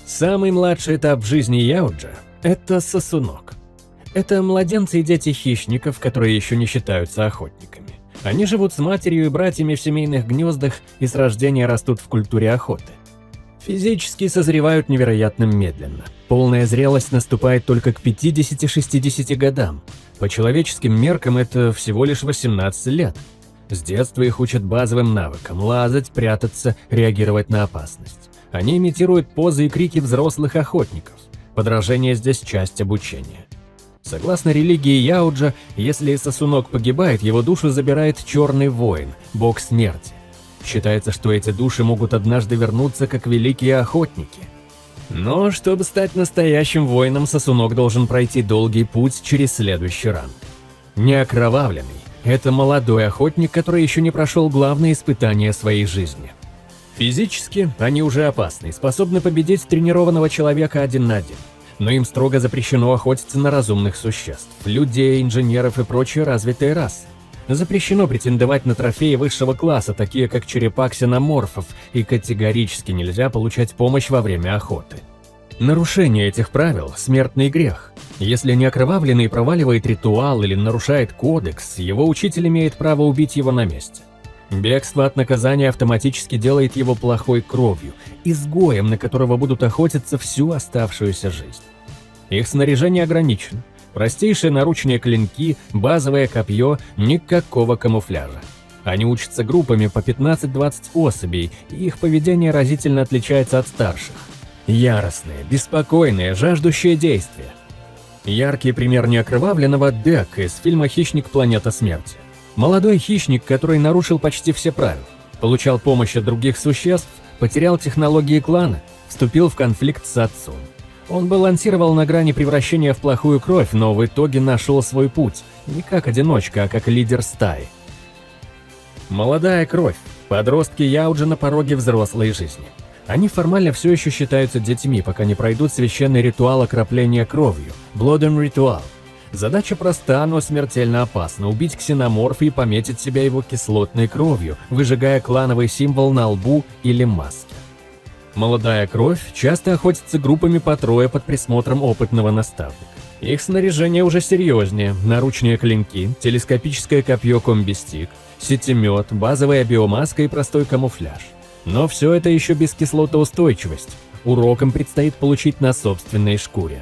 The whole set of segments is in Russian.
Самый младший этап в жизни Яуджа – это сосунок. Это младенцы и дети хищников, которые еще не считаются охотниками. Они живут с матерью и братьями в семейных гнездах и с рождения растут в культуре охоты. Физически созревают невероятно медленно. Полная зрелость наступает только к 50-60 годам. По человеческим меркам это всего лишь 18 лет. С детства их учат базовым навыкам – лазать, прятаться, реагировать на опасность. Они имитируют позы и крики взрослых охотников. Подражание здесь часть обучения. Согласно религии Яуджа, если сосунок погибает, его душу забирает черный воин, бог смерти. Считается, что эти души могут однажды вернуться как великие охотники. Но чтобы стать настоящим воином, сосунок должен пройти долгий путь через следующий ранг. Неокровавленный – это молодой охотник, который еще не прошел главные испытания своей жизни. Физически они уже опасны, способны победить тренированного человека 1 на 1. Но им строго запрещено охотиться на разумных существ – людей, инженеров и прочие развитые расы. Запрещено претендовать на трофеи высшего класса, такие как черепа ксеноморфов, и категорически нельзя получать помощь во время охоты. Нарушение этих правил – смертный грех. Если неокровавленный проваливает ритуал или нарушает кодекс, его учитель имеет право убить его на месте. Бегство от наказания автоматически делает его плохой кровью, изгоем, на которого будут охотиться всю оставшуюся жизнь. Их снаряжение ограничено. Простейшие наручные клинки, базовое копье, никакого камуфляжа. Они учатся группами по 15-20 особей, и их поведение разительно отличается от старших. Яростные, беспокойные, жаждущие действия. Яркий пример неокровавленного – Дек из фильма «Хищник. Планета смерти». Молодой хищник, который нарушил почти все правила, получал помощь от других существ, потерял технологии клана, вступил в конфликт с отцом. Он балансировал на грани превращения в плохую кровь, но в итоге нашел свой путь, не как одиночка, а как лидер стаи. Молодая кровь. Подростки Яуджа на пороге взрослой жизни. Они формально все еще считаются детьми, пока не пройдут священный ритуал окропления кровью – Blood and Ritual. Задача проста, но смертельно опасна – убить ксеноморфа и пометить себя его кислотной кровью, выжигая клановый символ на лбу или маске. Молодая кровь часто охотится группами по трое под присмотром опытного наставника. Их снаряжение уже серьезнее – наручные клинки, телескопическое копье комбистик, сетемет, базовая биомаска и простой камуфляж. Но все это еще без кислотоустойчивости. Уроком предстоит получить на собственной шкуре.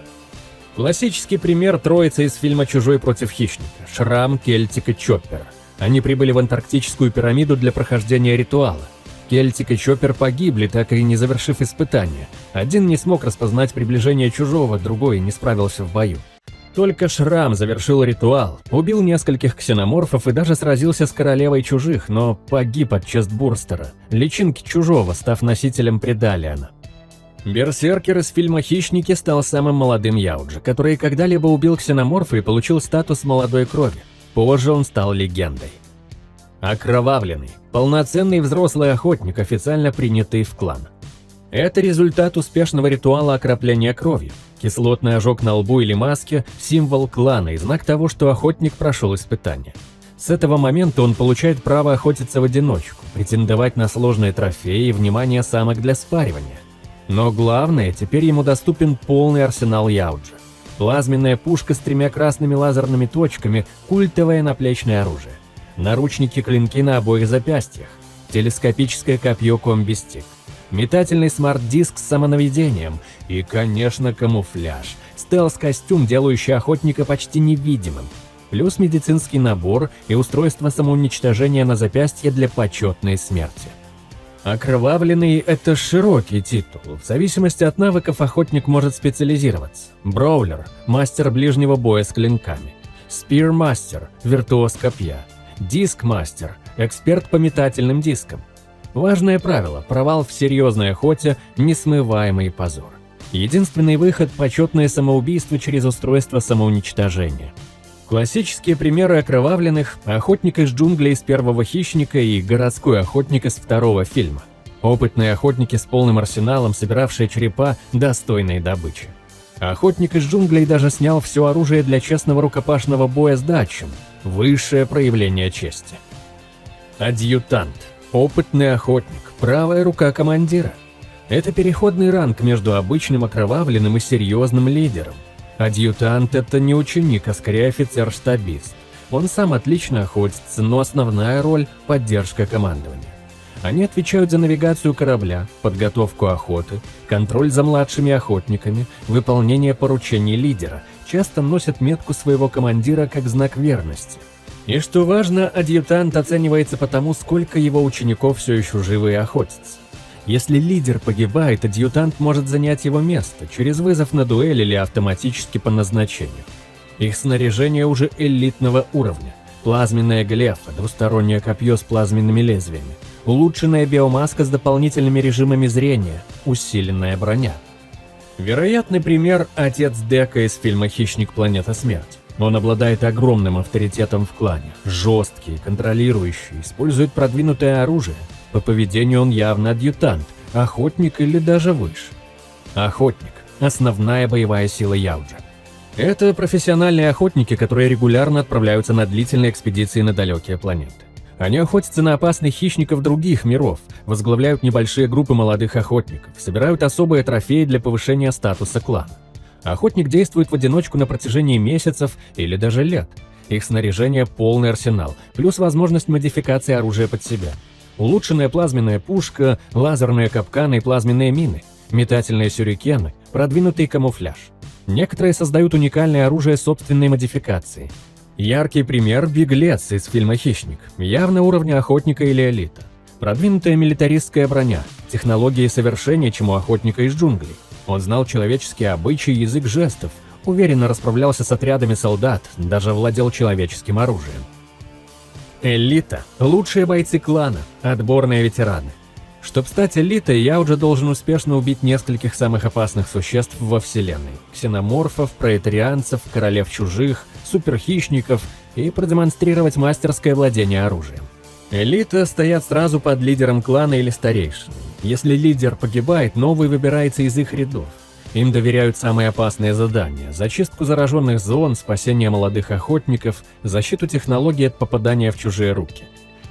Классический пример троицы из фильма «Чужой против хищника» – Шрам, Кельтик и Чоппер. Они прибыли в Антарктическую пирамиду для прохождения ритуала. Кельтик и Чоппер погибли, так и не завершив испытания. Один не смог распознать приближение чужого, другой не справился в бою. Только Шрам завершил ритуал, убил нескольких ксеноморфов и даже сразился с королевой чужих, но погиб от честбурстера, личинки чужого, став носителем предалиана. Берсеркер из фильма «Хищники» стал самым молодым Яуджа, который когда-либо убил ксеноморфа и получил статус молодой крови. Позже он стал легендой. Окровавленный, полноценный взрослый охотник, официально принятый в клан. Это результат успешного ритуала окропления кровью. Кислотный ожог на лбу или маске – символ клана и знак того, что охотник прошел испытание. С этого момента он получает право охотиться в одиночку, претендовать на сложные трофеи и внимание самок для спаривания. Но главное, теперь ему доступен полный арсенал Яуджа. Плазменная пушка с 3 красными лазерными точками – культовое наплечное оружие. Наручники-клинки на обоих запястьях. Телескопическое копье комбистик. Метательный смарт-диск с самонаведением. И, конечно, камуфляж. Стелс-костюм, делающий охотника почти невидимым. Плюс медицинский набор и устройство самоуничтожения на запястье для почетной смерти. Окровавленный – это широкий титул. В зависимости от навыков охотник может специализироваться. Броулер – мастер ближнего боя с клинками. Спирмастер – виртуоз копья. Дискмастер – эксперт по метательным дискам. Важное правило – провал в серьезной охоте – несмываемый позор. Единственный выход – почетное самоубийство через устройство самоуничтожения. Классические примеры окровавленных – охотник из джунглей из первого «Хищника» и городской охотник из второго фильма. Опытные охотники с полным арсеналом, собиравшие черепа достойной добычи. Охотник из джунглей даже снял все оружие для честного рукопашного боя с датчем – высшее проявление чести. Адъютант – опытный охотник, правая рука командира. Это переходный ранг между обычным окровавленным и серьезным лидером. Адъютант – это не ученик, а скорее офицер-штабист. Он сам отлично охотится, но основная роль – поддержка командования. Они отвечают за навигацию корабля, подготовку охоты, контроль за младшими охотниками, выполнение поручений лидера, часто носят метку своего командира как знак верности. И что важно, адъютант оценивается по тому, сколько его учеников все еще живы и охотятся. Если лидер погибает, адъютант может занять его место через вызов на дуэль или автоматически по назначению. Их снаряжение уже элитного уровня. Плазменная глефа, двустороннее копье с плазменными лезвиями, улучшенная биомаска с дополнительными режимами зрения, усиленная броня. Вероятный пример – отец Дека из фильма «Хищник. Планета смерти». Он обладает огромным авторитетом в клане, жесткий, контролирующий, использует продвинутое оружие. По поведению он явно адъютант, охотник или даже выше. Охотник – основная боевая сила Яуджа. Это профессиональные охотники, которые регулярно отправляются на длительные экспедиции на далекие планеты. Они охотятся на опасных хищников других миров, возглавляют небольшие группы молодых охотников, собирают особые трофеи для повышения статуса клана. Охотник действует в одиночку на протяжении месяцев или даже лет. Их снаряжение – полный арсенал, плюс возможность модификации оружия под себя. Улучшенная плазменная пушка, лазерные капканы и плазменные мины, метательные сюрикены, продвинутый камуфляж. Некоторые создают уникальное оружие собственной модификации. Яркий пример – беглец из фильма «Хищник», явно уровня охотника или элита. Продвинутая милитаристская броня, технологии совершения, чему охотника из джунглей. Он знал человеческие обычаи и язык жестов, уверенно расправлялся с отрядами солдат, даже владел человеческим оружием. Элита – лучшие бойцы клана, отборные ветераны. Чтобы стать элитой, я уже должен успешно убить нескольких самых опасных существ во вселенной – ксеноморфов, проэтарианцев, королев чужих, суперхищников и продемонстрировать мастерское владение оружием. Элита стоят сразу под лидером клана или старейшиной. Если лидер погибает, новый выбирается из их рядов. Им доверяют самые опасные задания – зачистку зараженных зон, спасение молодых охотников, защиту технологий от попадания в чужие руки.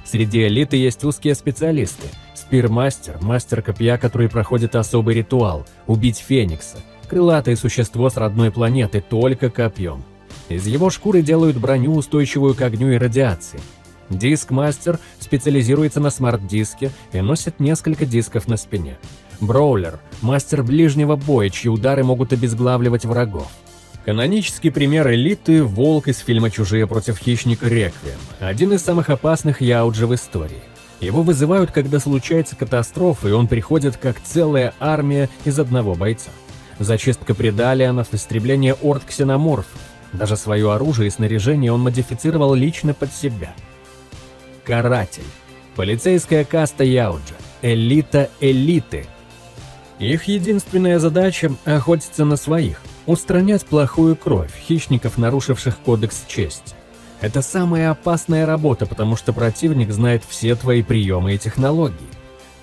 Среди элиты есть узкие специалисты – спирмастер, мастер копья, который проходит особый ритуал, убить феникса, крылатое существо с родной планеты только копьем. Из его шкуры делают броню, устойчивую к огню и радиации. Диск-мастер специализируется на смарт-диске и носит несколько дисков на спине. Броулер – мастер ближнего боя, чьи удары могут обезглавливать врагов. Канонический пример элиты – волк из фильма «Чужие против хищника. Реквием», один из самых опасных яуджи в истории. Его вызывают, когда случается катастрофа, и он приходит как целая армия из одного бойца. Зачистка предалианов, истребление орд ксеноморфов. Даже свое оружие и снаряжение он модифицировал лично под себя. Каратель. Полицейская каста яуджа. Элита элиты. Их единственная задача – охотиться на своих, устранять плохую кровь хищников, нарушивших кодекс чести. Это самая опасная работа, потому что противник знает все твои приемы и технологии.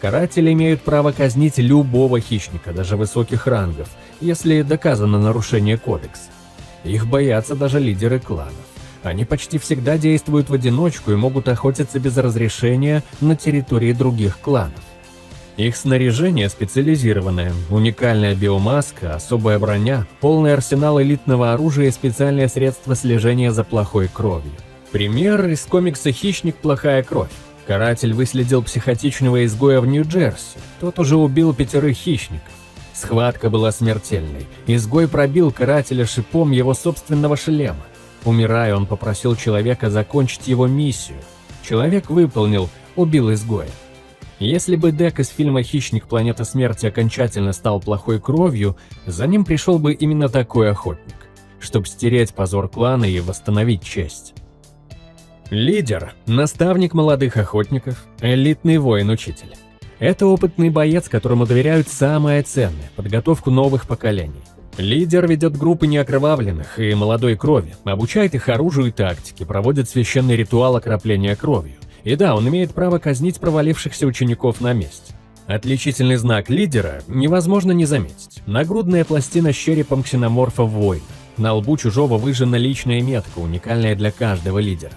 Каратели имеют право казнить любого хищника, даже высоких рангов, если доказано нарушение кодекса. Их боятся даже лидеры кланов. Они почти всегда действуют в одиночку и могут охотиться без разрешения на территории других кланов. Их снаряжение специализированное, уникальная биомаска, особая броня, полный арсенал элитного оружия и специальные средства слежения за плохой кровью. Пример из комикса «Хищник. Плохая кровь». Каратель выследил психотичного изгоя в Нью-Джерси. Тот уже убил 5 хищников. Схватка была смертельной. Изгой пробил карателя шипом его собственного шлема. Умирая, он попросил человека закончить его миссию. Человек выполнил, убил изгоя. Если бы Дек из фильма «Хищник. Планета смерти» окончательно стал плохой кровью, за ним пришел бы именно такой охотник, чтобы стереть позор клана и восстановить честь. Лидер – наставник молодых охотников, элитный воин-учитель. Это опытный боец, которому доверяют самое ценное – подготовку новых поколений. Лидер ведет группы неокровавленных и молодой крови, обучает их оружию и тактике, проводит священный ритуал окропления кровью. И да, он имеет право казнить провалившихся учеников на месте. Отличительный знак лидера невозможно не заметить. Нагрудная пластина с черепом ксеноморфа воина. На лбу чужого выжжена личная метка, уникальная для каждого лидера.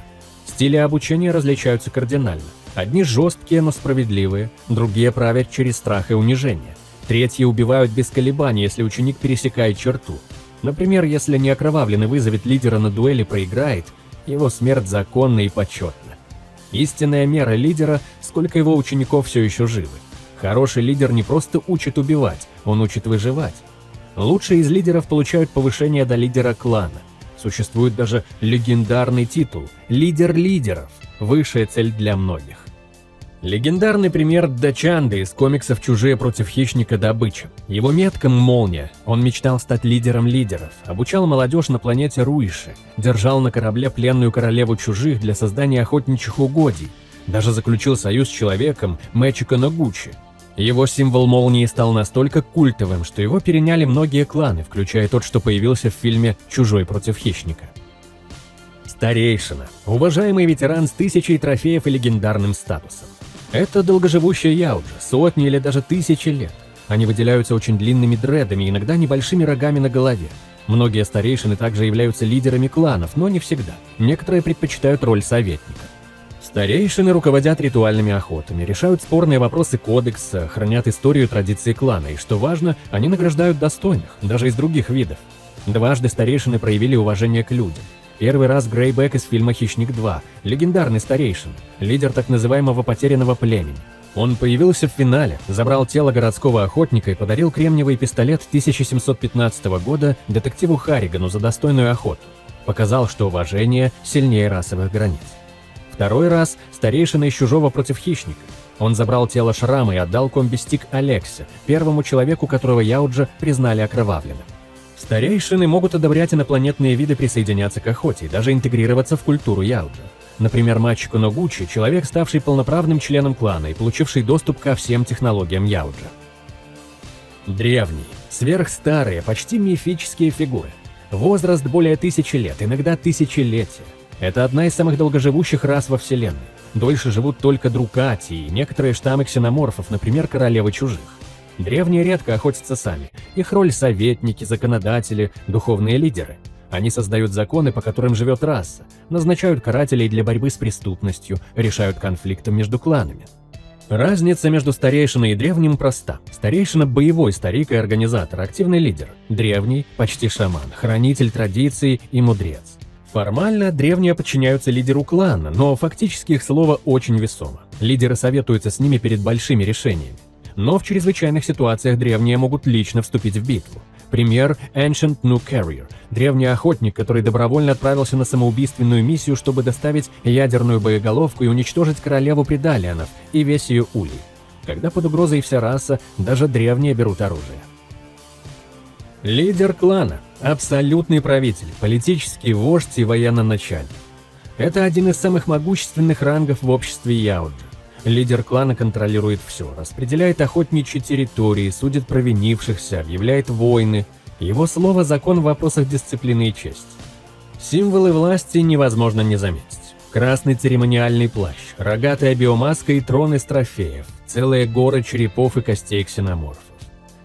Стили обучения различаются кардинально. Одни жесткие, но справедливые, другие правят через страх и унижение. Третьи убивают без колебаний, если ученик пересекает черту. Например, если неокровавленный вызовет лидера на дуэли и проиграет, его смерть законна и почетна. Истинная мера лидера – сколько его учеников все еще живы. Хороший лидер не просто учит убивать, он учит выживать. Лучшие из лидеров получают повышение до лидера клана. Существует даже легендарный титул – лидер лидеров, высшая цель для многих. Легендарный пример Дачанды из комиксов «Чужие против хищника. Добыча». Его метка молния. Он мечтал стать лидером лидеров, обучал молодежь на планете Руиши, держал на корабле пленную королеву чужих для создания охотничьих угодий, даже заключил союз с человеком Мэчико Ногучи. Его символ молнии стал настолько культовым, что его переняли многие кланы, включая тот, что появился в фильме «Чужой против хищника». Старейшина. Уважаемый ветеран с тысячей трофеев и легендарным статусом. Это долгоживущие яуджи, сотни или даже тысячи лет. Они выделяются очень длинными дредами, иногда небольшими рогами на голове. Многие старейшины также являются лидерами кланов, но не всегда. Некоторые предпочитают роль советника. Старейшины руководят ритуальными охотами, решают спорные вопросы кодекса, хранят историю и традиции клана, и, что важно, они награждают достойных, даже из других видов. Дважды старейшины проявили уважение к людям. Первый раз Грейбек из фильма «Хищник 2», легендарный старейшина, лидер так называемого потерянного племени. Он появился в финале, забрал тело городского охотника и подарил кремниевый пистолет 1715 года детективу Харригану за достойную охоту. Показал, что уважение сильнее расовых границ. Второй раз старейшина из «Чужого против хищника». Он забрал тело Шрама и отдал комби-стик Алексе, первому человеку, которого яуджи признали окровавленным. Старейшины могут одобрять инопланетные виды, присоединяться к охоте и даже интегрироваться в культуру яуджи. Например, Мачико Ногучи – человек, ставший полноправным членом клана и получивший доступ ко всем технологиям яуджи. Древние, сверхстарые, почти мифические фигуры. Возраст более 1000 лет, иногда тысячелетия. Это одна из самых долгоживущих рас во Вселенной. Дольше живут только друкати и некоторые штаммы ксеноморфов, например, королевы чужих. Древние редко охотятся сами. Их роль – советники, законодатели, духовные лидеры. Они создают законы, по которым живет раса, назначают карателей для борьбы с преступностью, решают конфликты между кланами. Разница между старейшиной и древним проста. Старейшина – боевой старик и организатор, активный лидер. Древний – почти шаман, хранитель традиций и мудрец. Формально древние подчиняются лидеру клана, но фактически их слово очень весомо. Лидеры советуются с ними перед большими решениями. Но в чрезвычайных ситуациях древние могут лично вступить в битву. Пример – Ancient New Carrier, древний охотник, который добровольно отправился на самоубийственную миссию, чтобы доставить ядерную боеголовку и уничтожить королеву Предалианов и весь ее улей. Когда под угрозой вся раса, даже древние берут оружие. Лидер клана – абсолютный правитель, политический вождь и военно-начальник. Это один из самых могущественных рангов в обществе яуджи. Лидер клана контролирует все, распределяет охотничьи территории, судит провинившихся, объявляет войны. Его слово – закон в вопросах дисциплины и чести. Символы власти невозможно не заметить. Красный церемониальный плащ, рогатая биомаска и трон из трофеев, целые горы черепов и костей ксеноморфов.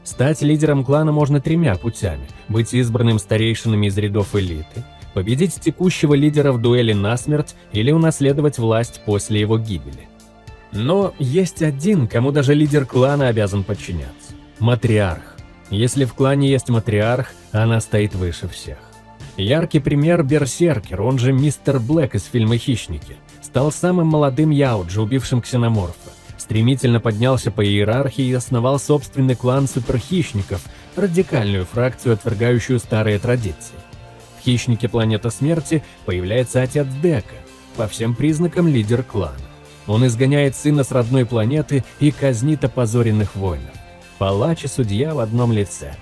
Стать лидером клана можно тремя путями – быть избранным старейшинами из рядов элиты, победить текущего лидера в дуэли насмерть или унаследовать власть после его гибели. Но есть один, кому даже лидер клана обязан подчиняться – матриарх. Если в клане есть матриарх, она стоит выше всех. Яркий пример – Берсеркер, он же Мистер Блэк из фильма «Хищники», стал самым молодым яуджи, убившим ксеноморфа. Стремительно поднялся по иерархии и основал собственный клан суперхищников, радикальную фракцию, отвергающую старые традиции. В «Хищнике. Планета смерти» появляется отец Дека, по всем признакам лидер клана. Он изгоняет сына с родной планеты и казнит опозоренных воинов. Палач и судья в одном лице.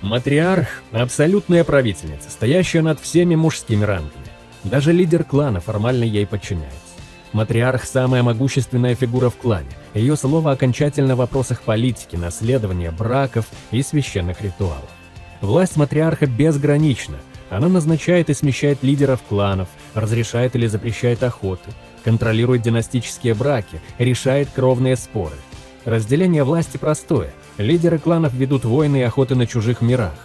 Матриарх – абсолютная правительница, стоящая над всеми мужскими рангами. Даже лидер клана формально ей подчиняется. Матриарх – самая могущественная фигура в клане. Ее слово окончательно в вопросах политики, наследования, браков и священных ритуалов. Власть матриарха безгранична. Она назначает и смещает лидеров кланов, разрешает или запрещает охоты, контролирует династические браки, решает кровные споры. Разделение власти простое. Лидеры кланов ведут войны и охоты на чужих мирах.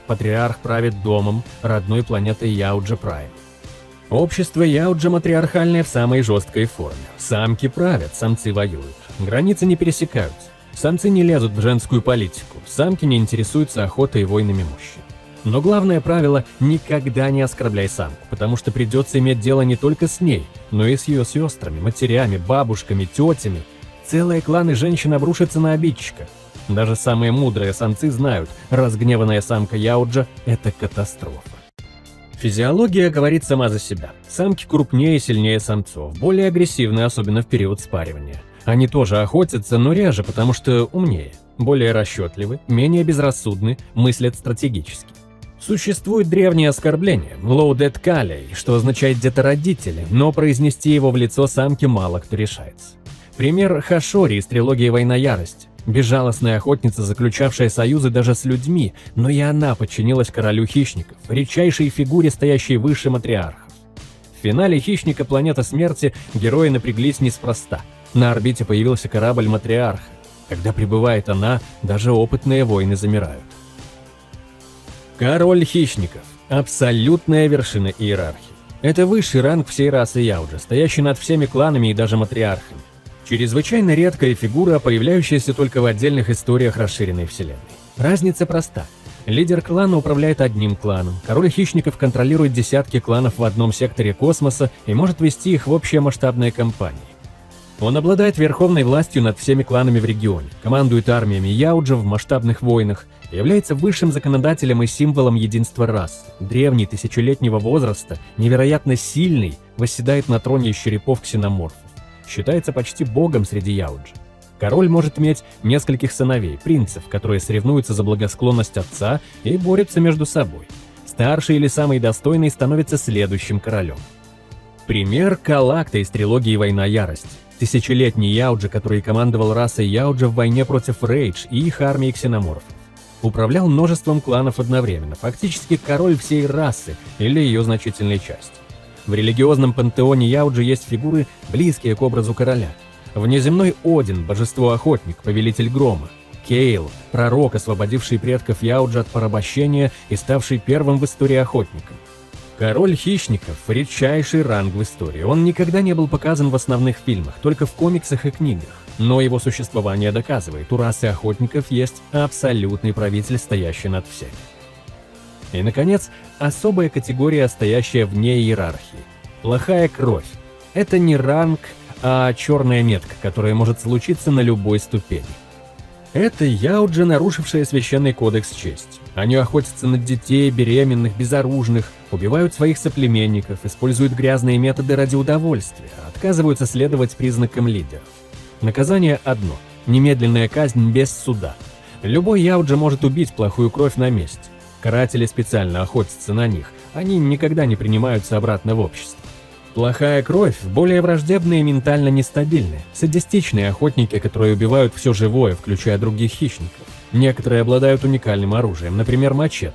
Патриарх правит домом, родной планетой Яуджа Прайм. Общество яуджи матриархальное в самой жесткой форме. Самки правят, самцы воюют. Границы не пересекаются. Самцы не лезут в женскую политику, самки не интересуются охотой и войнами мужчин. Но главное правило – никогда не оскорбляй самку, потому что придется иметь дело не только с ней, но и с ее сестрами, матерями, бабушками, тетями. Целые кланы женщин обрушатся на обидчика. Даже самые мудрые самцы знают, разгневанная самка Яуджа – это катастрофа. Физиология говорит сама за себя. Самки крупнее и сильнее самцов, более агрессивны, особенно в период спаривания. Они тоже охотятся, но реже, потому что умнее, более расчетливы, менее безрассудны, мыслят стратегически. Существует древнее оскорбление «Loaded Kali», что означает «детородители», но произнести его в лицо самки мало кто решается. Пример Хашори из трилогии «Война ярости». Безжалостная охотница, заключавшая союзы даже с людьми, но и она подчинилась королю хищников, редчайшей фигуре, стоящей выше матриархов. В финале «Хищника. Планета смерти» герои напряглись неспроста. На орбите появился корабль матриарха. Когда прибывает она, даже опытные воины замирают. Король хищников – абсолютная вершина иерархии. Это высший ранг всей расы Яуджа, стоящий над всеми кланами и даже матриархами. Чрезвычайно редкая фигура, появляющаяся только в отдельных историях расширенной вселенной. Разница проста. Лидер клана управляет одним кланом, король хищников контролирует десятки кланов в одном секторе космоса и может вести их в общие масштабные кампании. Он обладает верховной властью над всеми кланами в регионе, командует армиями Яуджа в масштабных войнах, является высшим законодателем и символом единства рас. Древний, тысячелетнего возраста, невероятно сильный, восседает на троне из черепов ксеноморфов. Считается почти богом среди Яуджа. Король может иметь нескольких сыновей, принцев, которые соревнуются за благосклонность отца и борются между собой. Старший или самый достойный становится следующим королем. Пример Калакта из трилогии «Война ярости». Тысячелетний Яуджа, который командовал расой Яуджа в войне против Рейдж и их армии ксеноморфов. Управлял множеством кланов одновременно, фактически король всей расы или ее значительной части. В религиозном пантеоне Яуджа есть фигуры, близкие к образу короля. Внеземной Один, божество-охотник, повелитель грома. Кейл, пророк, освободивший предков Яуджа от порабощения и ставший первым в истории охотником. Король хищников – редчайший ранг в истории. Он никогда не был показан в основных фильмах, только в комиксах и книгах. Но его существование доказывает, у расы охотников есть абсолютный правитель, стоящий над всеми. И, наконец, особая категория, стоящая вне иерархии. Плохая кровь. Это не ранг, а черная метка, которая может случиться на любой ступени. Это Яуджа, нарушившая священный кодекс чести. Они охотятся на детей, беременных, безоружных, убивают своих соплеменников, используют грязные методы ради удовольствия, отказываются следовать признакам лидеров. Наказание одно – немедленная казнь без суда. Любой Яуджа может убить плохую кровь на месте. Каратели специально охотятся на них, они никогда не принимаются обратно в общество. Плохая кровь – более враждебные и ментально нестабильные, садистичные охотники, которые убивают все живое, включая других хищников. Некоторые обладают уникальным оружием, например, мачете.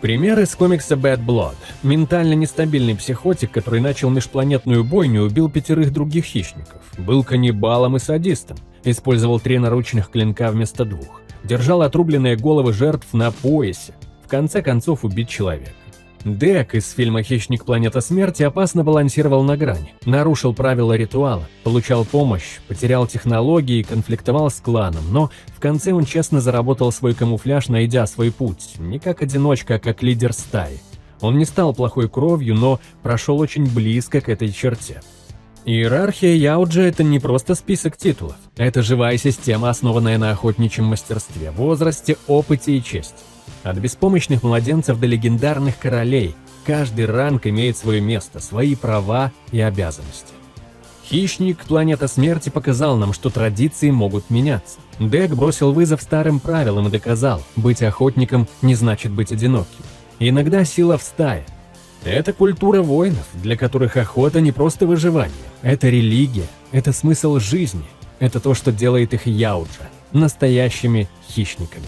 Пример из комикса Bad Blood. Ментально нестабильный психотик, который начал межпланетную бойню и убил 5 других хищников. Был каннибалом и садистом. Использовал 3 наручных клинка вместо 2. Держал отрубленные головы жертв на поясе. В конце концов убить человека. Дек из фильма «Хищник. Планета смерти» опасно балансировал на грани, нарушил правила ритуала, получал помощь, потерял технологии, конфликтовал с кланом, но в конце он честно заработал свой камуфляж, найдя свой путь, не как одиночка, а как лидер стаи. Он не стал плохой кровью, но прошел очень близко к этой черте. Иерархия Яуджа – это не просто список титулов, это живая система, основанная на охотничьем мастерстве, возрасте, опыте и чести. От беспомощных младенцев до легендарных королей, каждый ранг имеет свое место, свои права и обязанности. Хищник. Планета смерти показал нам, что традиции могут меняться. Дек бросил вызов старым правилам и доказал, быть охотником не значит быть одиноким. Иногда сила в стае. Это культура воинов, для которых охота не просто выживание. Это религия, это смысл жизни, это то, что делает их Яуджа настоящими хищниками.